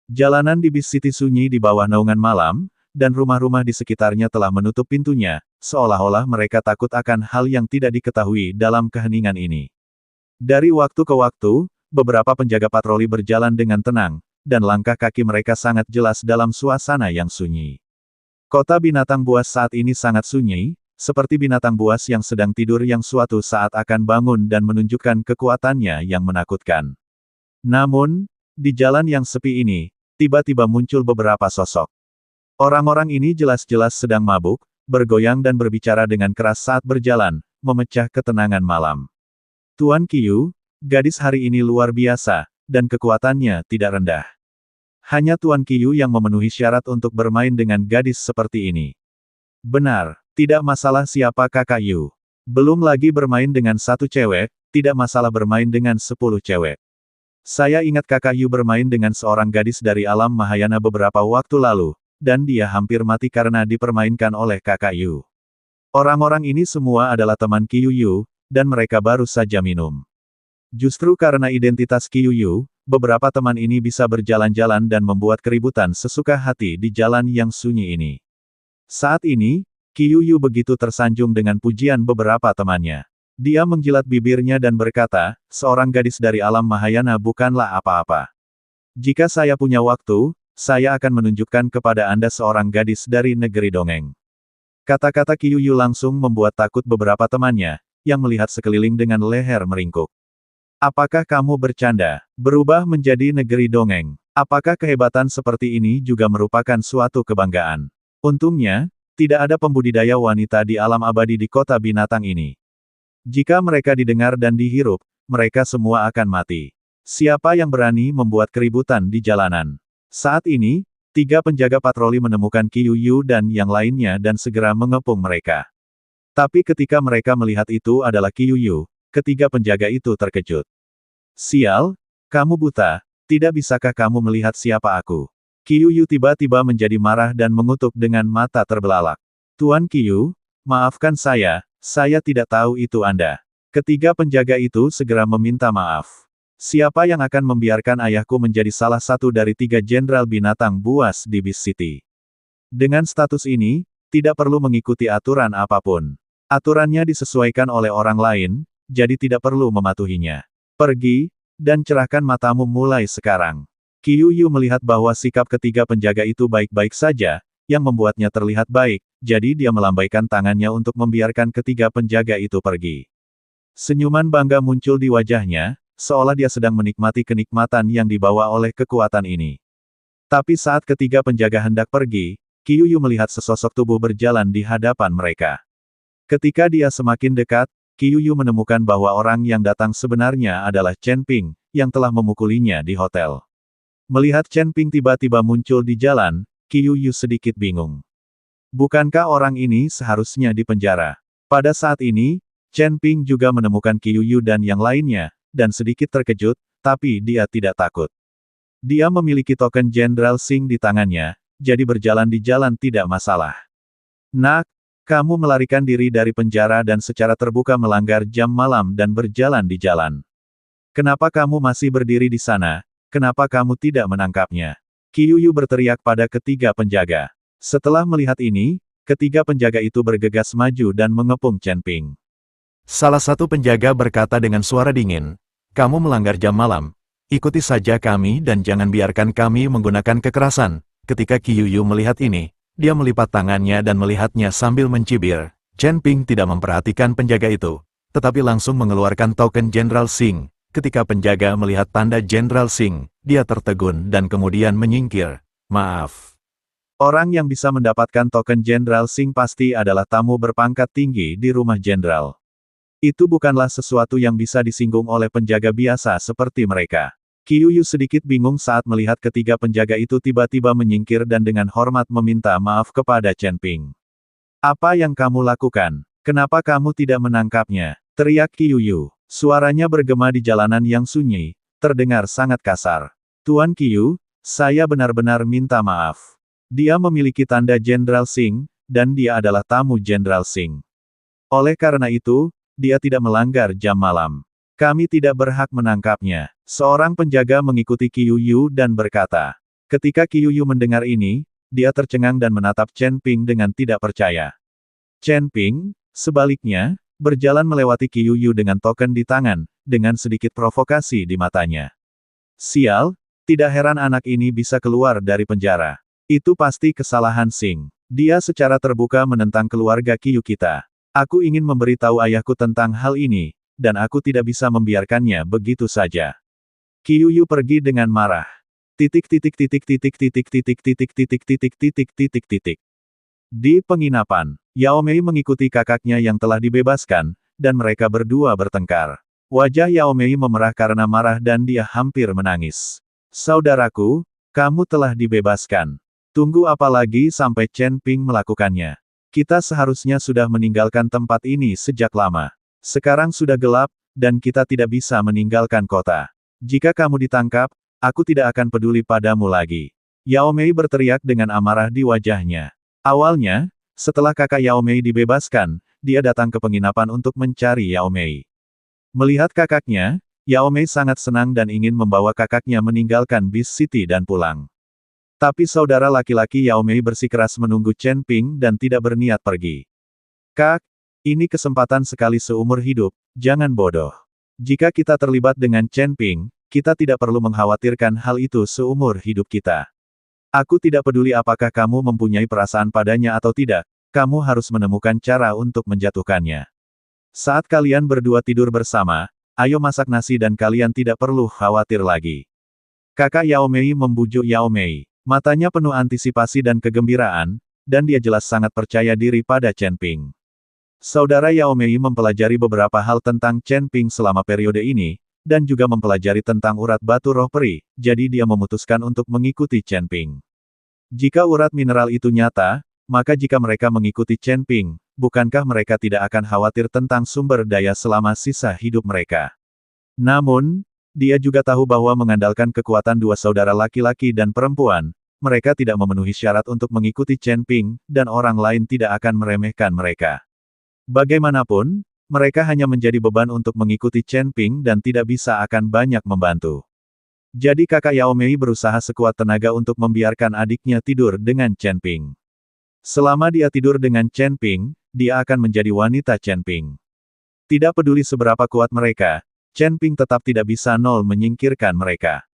Jalanan di Beast City sunyi di bawah naungan malam, dan rumah-rumah di sekitarnya telah menutup pintunya, seolah-olah mereka takut akan hal yang tidak diketahui dalam keheningan ini. Dari waktu ke waktu, beberapa penjaga patroli berjalan dengan tenang, dan langkah kaki mereka sangat jelas dalam suasana yang sunyi. Kota binatang buas saat ini sangat sunyi, seperti binatang buas yang sedang tidur yang suatu saat akan bangun dan menunjukkan kekuatannya yang menakutkan. Namun, di jalan yang sepi ini, tiba-tiba muncul beberapa sosok. Orang-orang ini jelas-jelas sedang mabuk, bergoyang dan berbicara dengan keras saat berjalan, memecah ketenangan malam. Tuan Qiyu, gadis hari ini luar biasa, dan kekuatannya tidak rendah. Hanya Tuan Qiyu yang memenuhi syarat untuk bermain dengan gadis seperti ini. Benar, tidak masalah siapa kakak Yu. Belum lagi bermain dengan satu cewek, tidak masalah bermain dengan 10 cewek. Saya ingat kakak Yu bermain dengan seorang gadis dari alam Mahayana beberapa waktu lalu, dan dia hampir mati karena dipermainkan oleh kakak Yu. Orang-orang ini semua adalah teman Qiyu Yu, dan mereka baru saja minum. Justru karena identitas Qiyu Yu, beberapa teman ini bisa berjalan-jalan dan membuat keributan sesuka hati di jalan yang sunyi ini. Saat ini, Qiyu Yu begitu tersanjung dengan pujian beberapa temannya. Dia menjilat bibirnya dan berkata, seorang gadis dari alam Mahayana bukanlah apa-apa. Jika saya punya waktu, saya akan menunjukkan kepada Anda seorang gadis dari negeri dongeng. Kata-kata Qiyu Yu langsung membuat takut beberapa temannya, yang melihat sekeliling dengan leher meringkuk. Apakah kamu bercanda? Berubah menjadi negeri dongeng. Apakah kehebatan seperti ini juga merupakan suatu kebanggaan? Untungnya, tidak ada pembudidaya wanita di alam abadi di kota binatang ini. Jika mereka didengar dan dihirup, mereka semua akan mati. Siapa yang berani membuat keributan di jalanan? Saat ini, 3 penjaga patroli menemukan Qiyu Yu dan yang lainnya dan segera mengepung mereka. Tapi ketika mereka melihat itu adalah Qiyu Yu, ketiga penjaga itu terkejut. Sial, kamu buta, tidak bisakah kamu melihat siapa aku? Qiyu Yu tiba-tiba menjadi marah dan mengutuk dengan mata terbelalak. Tuan Qiyu, maafkan saya tidak tahu itu Anda. Ketiga penjaga itu segera meminta maaf. Siapa yang akan membiarkan ayahku menjadi salah satu dari 3 jenderal binatang buas di Beast City? Dengan status ini, tidak perlu mengikuti aturan apapun. Aturannya disesuaikan oleh orang lain, jadi tidak perlu mematuhinya. Pergi, dan cerahkan matamu mulai sekarang. Qiyu Yu melihat bahwa sikap ketiga penjaga itu baik-baik saja, yang membuatnya terlihat baik, jadi dia melambaikan tangannya untuk membiarkan ketiga penjaga itu pergi. Senyuman bangga muncul di wajahnya, seolah dia sedang menikmati kenikmatan yang dibawa oleh kekuatan ini. Tapi saat ketiga penjaga hendak pergi, Qiyu Yu melihat sesosok tubuh berjalan di hadapan mereka. Ketika dia semakin dekat, Qiyu Yu menemukan bahwa orang yang datang sebenarnya adalah Chen Ping, yang telah memukulinya di hotel. Melihat Chen Ping tiba-tiba muncul di jalan, Qiyu Yu sedikit bingung. Bukankah orang ini seharusnya dipenjara? Pada saat ini, Chen Ping juga menemukan Qiyu Yu dan yang lainnya, dan sedikit terkejut, tapi dia tidak takut. Dia memiliki token Jenderal Xing di tangannya, jadi berjalan di jalan tidak masalah. Nak, kamu melarikan diri dari penjara dan secara terbuka melanggar jam malam dan berjalan di jalan. Kenapa kamu masih berdiri di sana? Kenapa kamu tidak menangkapnya? Qiyu Yu berteriak pada ketiga penjaga. Setelah melihat ini, ketiga penjaga itu bergegas maju dan mengepung Chen Ping. Salah satu penjaga berkata dengan suara dingin, kamu melanggar jam malam. Ikuti saja kami dan jangan biarkan kami menggunakan kekerasan. Ketika Qiyu Yu melihat ini, dia melipat tangannya dan melihatnya sambil mencibir. Chen Ping tidak memperhatikan penjaga itu, tetapi langsung mengeluarkan token Jenderal Xing. Ketika penjaga melihat tanda Jenderal Xing, dia tertegun dan kemudian menyingkir. Maaf. Orang yang bisa mendapatkan token Jenderal Xing pasti adalah tamu berpangkat tinggi di rumah jenderal. Itu bukanlah sesuatu yang bisa disinggung oleh penjaga biasa seperti mereka. Qiyu Yu sedikit bingung saat melihat ketiga penjaga itu tiba-tiba menyingkir dan dengan hormat meminta maaf kepada Chen Ping. Apa yang kamu lakukan? Kenapa kamu tidak menangkapnya? Teriak Qiyu Yu. Suaranya bergema di jalanan yang sunyi, terdengar sangat kasar. Tuan Qiyu, saya benar-benar minta maaf. Dia memiliki tanda Jenderal Xing, dan dia adalah tamu Jenderal Xing. Oleh karena itu, dia tidak melanggar jam malam. Kami tidak berhak menangkapnya. Seorang penjaga mengikuti Qiyu Yu dan berkata. Ketika Qiuyu mendengar ini, dia tercengang dan menatap Chen Ping dengan tidak percaya. Chen Ping, sebaliknya, berjalan melewati Qiuyu dengan token di tangan, dengan sedikit provokasi di matanya. Sial, tidak heran anak ini bisa keluar dari penjara. Itu pasti kesalahan Xing. Dia secara terbuka menentang keluarga Qiu kita. Aku ingin memberitahu ayahku tentang hal ini, dan aku tidak bisa membiarkannya begitu saja. Qiuyu pergi dengan marah. Titik titik titik titik titik titik titik titik titik titik titik titik. Di penginapan, Yao Mei mengikuti kakaknya yang telah dibebaskan, dan mereka berdua bertengkar. Wajah Yao Mei memerah karena marah dan dia hampir menangis. Saudaraku, kamu telah dibebaskan. Tunggu apa lagi sampai Chen Ping melakukannya? Kita seharusnya sudah meninggalkan tempat ini sejak lama. Sekarang sudah gelap, dan kita tidak bisa meninggalkan kota. Jika kamu ditangkap, aku tidak akan peduli padamu lagi. Yao Mei berteriak dengan amarah di wajahnya. Awalnya, setelah kakak Yao Mei dibebaskan, dia datang ke penginapan untuk mencari Yao Mei. Melihat kakaknya, Yao Mei sangat senang dan ingin membawa kakaknya meninggalkan Beast City dan pulang. Tapi saudara laki-laki Yao Mei bersikeras menunggu Chen Ping dan tidak berniat pergi. Kak, ini kesempatan sekali seumur hidup, jangan bodoh. Jika kita terlibat dengan Chen Ping, kita tidak perlu mengkhawatirkan hal itu seumur hidup kita. Aku tidak peduli apakah kamu mempunyai perasaan padanya atau tidak, kamu harus menemukan cara untuk menjatuhkannya. Saat kalian berdua tidur bersama, ayo masak nasi dan kalian tidak perlu khawatir lagi. Kakak Yao Mei membujuk Yao Mei. Matanya penuh antisipasi dan kegembiraan, dan dia jelas sangat percaya diri pada Chen Ping. Saudara Yao Mei mempelajari beberapa hal tentang Chen Ping selama periode ini, dan juga mempelajari tentang urat batu roh peri, jadi dia memutuskan untuk mengikuti Chen Ping. Jika urat mineral itu nyata, maka jika mereka mengikuti Chen Ping, bukankah mereka tidak akan khawatir tentang sumber daya selama sisa hidup mereka? Namun, dia juga tahu bahwa mengandalkan kekuatan dua saudara laki-laki dan perempuan, mereka tidak memenuhi syarat untuk mengikuti Chen Ping, dan orang lain tidak akan meremehkan mereka. Bagaimanapun, mereka hanya menjadi beban untuk mengikuti Chen Ping dan tidak bisa akan banyak membantu. Jadi kakak Yao Mei berusaha sekuat tenaga untuk membiarkan adiknya tidur dengan Chen Ping. Selama dia tidur dengan Chen Ping, dia akan menjadi wanita Chen Ping. Tidak peduli seberapa kuat mereka, Chen Ping tetap tidak bisa menyingkirkan mereka.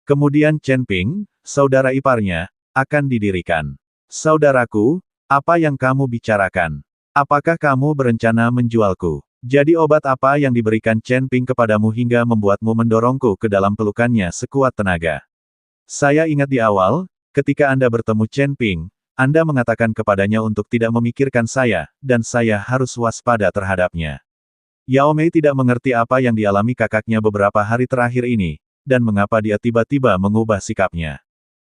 Kemudian Chen Ping, saudara iparnya, akan didirikan. Saudaraku, apa yang kamu bicarakan? Apakah kamu berencana menjualku? Jadi obat apa yang diberikan Chen Ping kepadamu hingga membuatmu mendorongku ke dalam pelukannya sekuat tenaga? Saya ingat di awal, ketika Anda bertemu Chen Ping, Anda mengatakan kepadanya untuk tidak memikirkan saya, dan saya harus waspada terhadapnya. Yao Mei tidak mengerti apa yang dialami kakaknya beberapa hari terakhir ini, dan mengapa dia tiba-tiba mengubah sikapnya.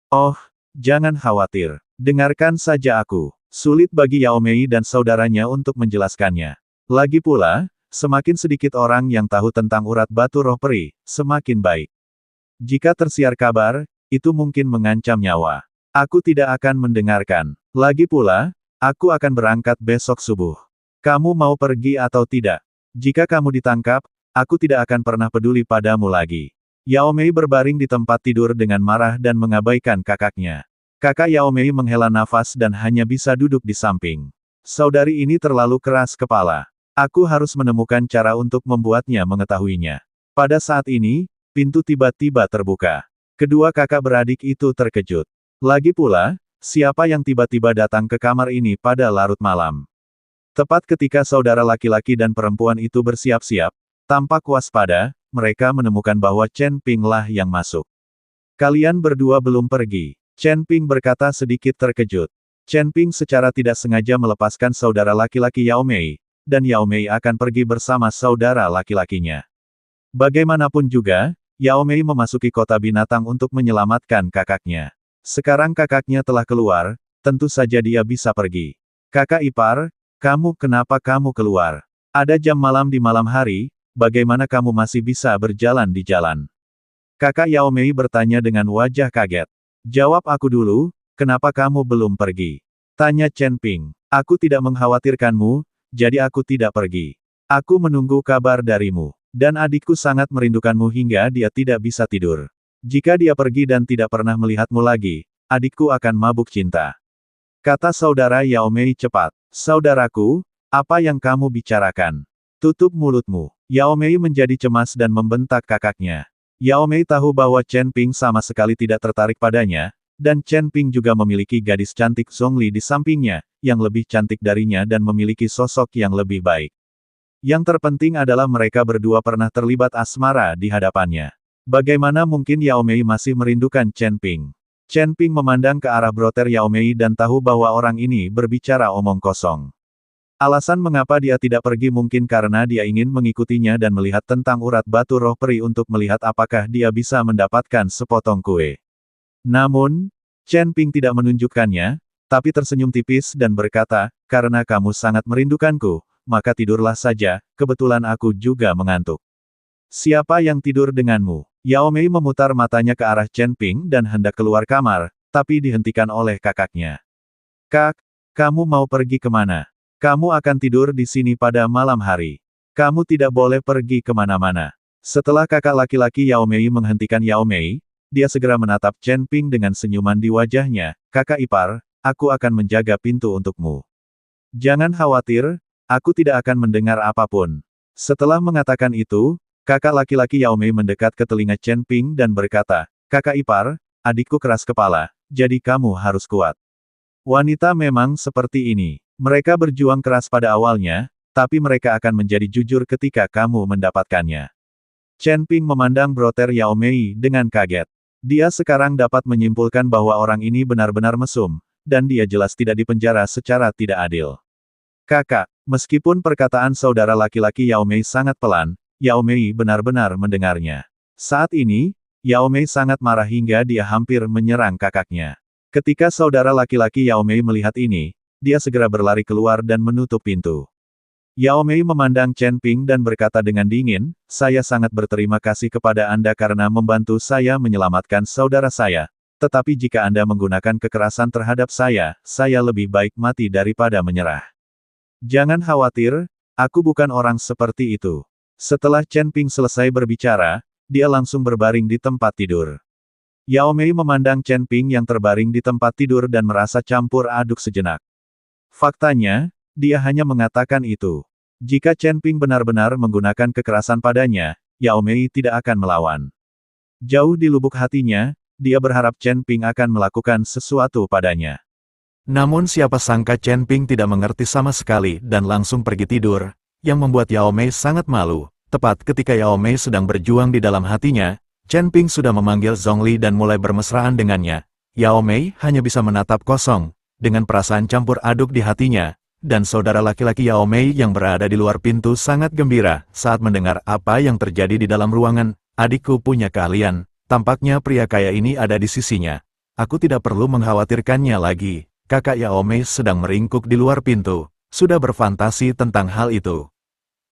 Oh, jangan khawatir. Dengarkan saja aku. Sulit bagi Yao Mei dan saudaranya untuk menjelaskannya. Lagi pula, semakin sedikit orang yang tahu tentang urat batu roh peri, semakin baik. Jika tersiar kabar, itu mungkin mengancam nyawa. Aku tidak akan mendengarkan. Lagi pula, aku akan berangkat besok subuh. Kamu mau pergi atau tidak? Jika kamu ditangkap, aku tidak akan pernah peduli padamu lagi. Yao Mei berbaring di tempat tidur dengan marah dan mengabaikan kakaknya. Kakak Yao Mei menghela nafas dan hanya bisa duduk di samping. Saudari ini terlalu keras kepala. Aku harus menemukan cara untuk membuatnya mengetahuinya. Pada saat ini, pintu tiba-tiba terbuka. Kedua kakak beradik itu terkejut. Lagi pula, siapa yang tiba-tiba datang ke kamar ini pada larut malam? Tepat ketika saudara laki-laki dan perempuan itu bersiap-siap, tampak waspada, mereka menemukan bahwa Chen Ping lah yang masuk. Kalian berdua belum pergi. Chen Ping berkata sedikit terkejut. Chen Ping secara tidak sengaja melepaskan saudara laki-laki Yao Mei, dan Yao Mei akan pergi bersama saudara laki-lakinya. Bagaimanapun juga, Yao Mei memasuki kota binatang untuk menyelamatkan kakaknya. Sekarang kakaknya telah keluar, tentu saja dia bisa pergi. Kakak ipar, kenapa kamu keluar? Ada jam malam di malam hari, bagaimana kamu masih bisa berjalan di jalan? Kakak Yao Mei bertanya dengan wajah kaget. Jawab aku dulu, kenapa kamu belum pergi? Tanya Chen Ping. Aku tidak mengkhawatirkanmu, jadi aku tidak pergi. Aku menunggu kabar darimu. Dan adikku sangat merindukanmu hingga dia tidak bisa tidur. Jika dia pergi dan tidak pernah melihatmu lagi, adikku akan mabuk cinta. Kata saudara Yao Mei cepat. Saudaraku, apa yang kamu bicarakan? Tutup mulutmu. Yao Mei menjadi cemas dan membentak kakaknya. Yao Mei tahu bahwa Chen Ping sama sekali tidak tertarik padanya, dan Chen Ping juga memiliki gadis cantik Zhongli di sampingnya, yang lebih cantik darinya dan memiliki sosok yang lebih baik. Yang terpenting adalah mereka berdua pernah terlibat asmara di hadapannya. Bagaimana mungkin Yao Mei masih merindukan Chen Ping? Chen Ping memandang ke arah broter Yao Mei dan tahu bahwa orang ini berbicara omong kosong. Alasan mengapa dia tidak pergi mungkin karena dia ingin mengikutinya dan melihat tentang urat batu roh peri untuk melihat apakah dia bisa mendapatkan sepotong kue. Namun, Chen Ping tidak menunjukkannya, tapi tersenyum tipis dan berkata, karena kamu sangat merindukanku, maka tidurlah saja, kebetulan aku juga mengantuk. Siapa yang tidur denganmu? Yao Mei memutar matanya ke arah Chen Ping dan hendak keluar kamar, tapi dihentikan oleh kakaknya. Kak, kamu mau pergi kemana? Kamu akan tidur di sini pada malam hari. Kamu tidak boleh pergi kemana-mana. Setelah kakak laki-laki Yao Mei menghentikan Yao Mei, dia segera menatap Chen Ping dengan senyuman di wajahnya. Kakak ipar, aku akan menjaga pintu untukmu. Jangan khawatir, aku tidak akan mendengar apapun. Setelah mengatakan itu, kakak laki-laki Yao Mei mendekat ke telinga Chen Ping dan berkata, kakak ipar, adikku keras kepala, jadi kamu harus kuat. Wanita memang seperti ini. Mereka berjuang keras pada awalnya, tapi mereka akan menjadi jujur ketika kamu mendapatkannya. Chen Ping memandang broter Yao Mei dengan kaget. Dia sekarang dapat menyimpulkan bahwa orang ini benar-benar mesum, dan dia jelas tidak dipenjara secara tidak adil. Kakak, meskipun perkataan saudara laki-laki Yao Mei sangat pelan, Yao Mei benar-benar mendengarnya. Saat ini, Yao Mei sangat marah hingga dia hampir menyerang kakaknya. Ketika saudara laki-laki Yao Mei melihat ini, dia segera berlari keluar dan menutup pintu. Yao Mei memandang Chen Ping dan berkata dengan dingin, saya sangat berterima kasih kepada Anda karena membantu saya menyelamatkan saudara saya, tetapi jika Anda menggunakan kekerasan terhadap saya lebih baik mati daripada menyerah. Jangan khawatir, aku bukan orang seperti itu. Setelah Chen Ping selesai berbicara, dia langsung berbaring di tempat tidur. Yao Mei memandang Chen Ping yang terbaring di tempat tidur dan merasa campur aduk sejenak. Faktanya, dia hanya mengatakan itu. Jika Chen Ping benar-benar menggunakan kekerasan padanya, Yao Mei tidak akan melawan. Jauh di lubuk hatinya, dia berharap Chen Ping akan melakukan sesuatu padanya. Namun siapa sangka Chen Ping tidak mengerti sama sekali dan langsung pergi tidur, yang membuat Yao Mei sangat malu. Tepat ketika Yao Mei sedang berjuang di dalam hatinya, Chen Ping sudah memanggil Zhongli dan mulai bermesraan dengannya. Yao Mei hanya bisa menatap kosong, dengan perasaan campur aduk di hatinya, dan saudara laki-laki Yao Mei yang berada di luar pintu sangat gembira saat mendengar apa yang terjadi di dalam ruangan. Adikku punya keahlian, tampaknya pria kaya ini ada di sisinya. Aku tidak perlu mengkhawatirkannya lagi. Kakak Yao Mei sedang meringkuk di luar pintu, sudah berfantasi tentang hal itu.